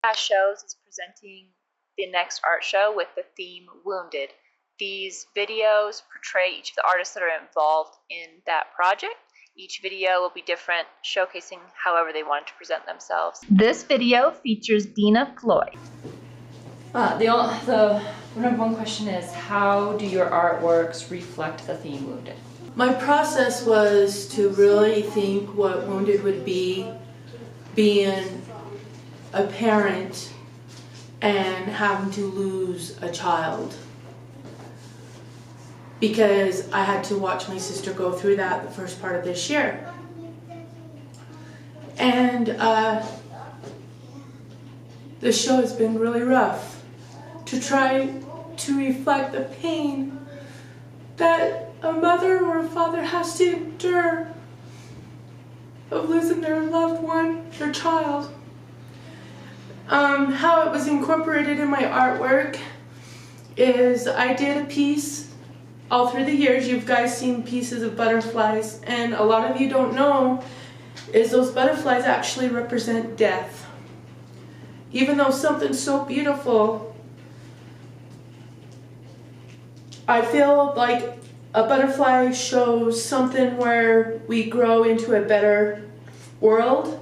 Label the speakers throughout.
Speaker 1: Owtcaste Shows is presenting the next art show with the theme Wounded. These videos portray each of the artists that are involved in that project. Each video will be different, showcasing however they wanted to present themselves. This video features Deana Floyd.
Speaker 2: The number one question is, how do your artworks reflect the theme Wounded?
Speaker 3: My process was to really think what Wounded would be, being a parent and having to lose a child. Because I had to watch my sister go through that the first part of this year. And the show has been really rough to try to reflect the pain that a mother or a father has to endure of losing their loved one, their child. How it was incorporated in my artwork is I did a piece all through the years. You guys seen pieces of butterflies, and a lot of you don't know is those butterflies actually represent death. Even though something's so beautiful, I feel like a butterfly shows something where we grow into a better world,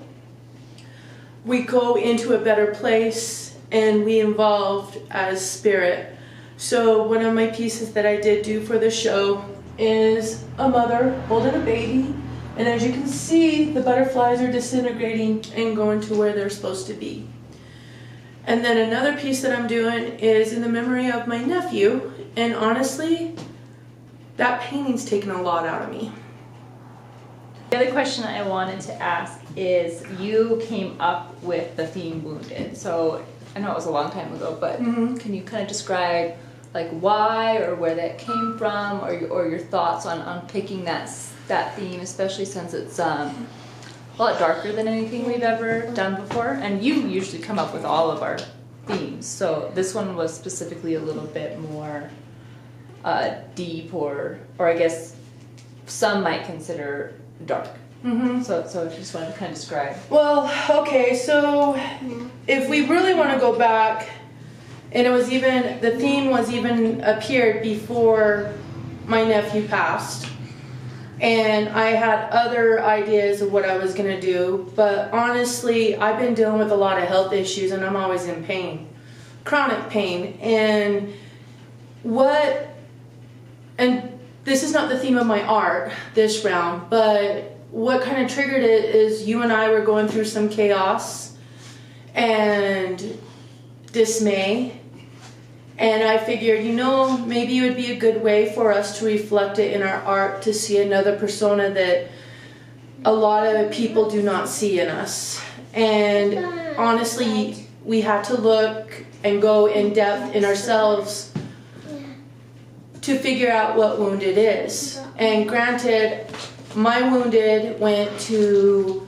Speaker 3: we go into a better place, and we evolved as spirit. So one of my pieces that I did do for the show is a mother holding a baby, and as you can see, the butterflies are disintegrating and going to where they're supposed to be. And then another piece that I'm doing is in the memory of my nephew, and honestly, that painting's taken a lot out of me.
Speaker 2: The other question I wanted to ask is, you came up with the theme Wounded. So I know it was a long time ago, but can you kind of describe like why or where that came from, or your thoughts on picking that theme, especially since it's a lot darker than anything we've ever done before, and you usually come up with all of our themes, so this one was specifically a little bit more deep, or I guess some might consider dark. So I just wanted to kind of describe.
Speaker 3: Well, okay, so if we really want to go back, and it was even, the theme was even appeared before my nephew passed. And I had other ideas of what I was going to do, but honestly, I've been dealing with a lot of health issues, and I'm always in pain, chronic pain. And this is not the theme of my art this round, but what kind of triggered it is you and I were going through some chaos and dismay. And I figured, maybe it would be a good way for us to reflect it in our art, to see another persona that a lot of people do not see in us. And honestly, we had to look and go in depth in ourselves to figure out what Wounded is. And granted, my Wounded went to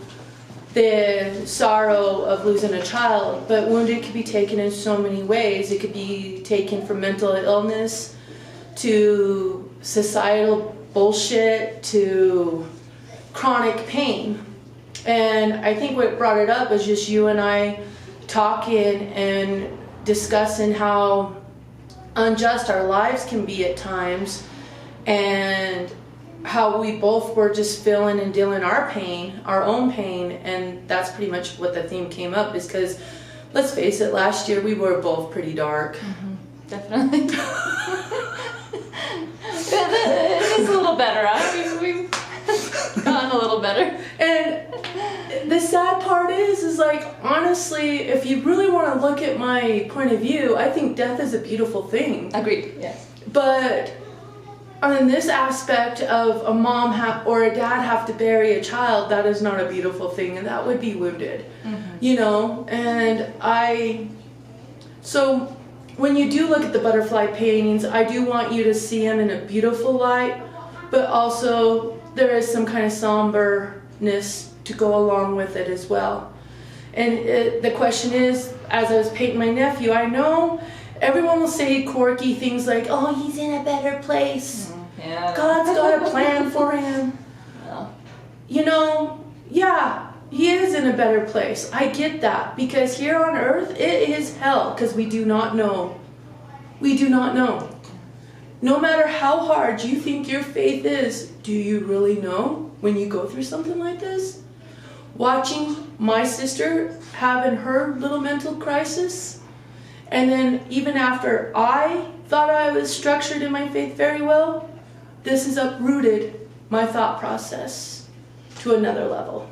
Speaker 3: the sorrow of losing a child, but Wounded could be taken in so many ways. It could be taken from mental illness to societal bullshit to chronic pain. And I think what brought it up was just you and I talking and discussing how unjust our lives can be at times, and how we both were just feeling and dealing our pain, our own pain. And that's pretty much what the theme came up, is because, let's face it, last year we were both pretty dark.
Speaker 2: Definitely. It is a little better, huh? We've gotten a little better.
Speaker 3: And the sad part is like, honestly, if you really want to look at my point of view, I think death is a beautiful thing.
Speaker 2: Agreed, yes. But
Speaker 3: on this aspect of a mom or a dad have to bury a child, that is not a beautiful thing, and that would be Wounded. And so when you do look at the butterfly paintings, I do want you to see them in a beautiful light, but also there is some kind of somberness to go along with it as well. And the question is, as I was painting my nephew, I know everyone will say quirky things like, oh, he's in a better place.
Speaker 2: Yeah.
Speaker 3: God's got a plan for him.
Speaker 2: Well.
Speaker 3: Yeah, he is in a better place. I get that, because here on earth it is hell, because we do not know. We do not know. No matter how hard you think your faith is, do you really know when you go through something like this? Watching my sister having her little mental crisis, and then even after I thought I was structured in my faith very well, this has uprooted my thought process to another level.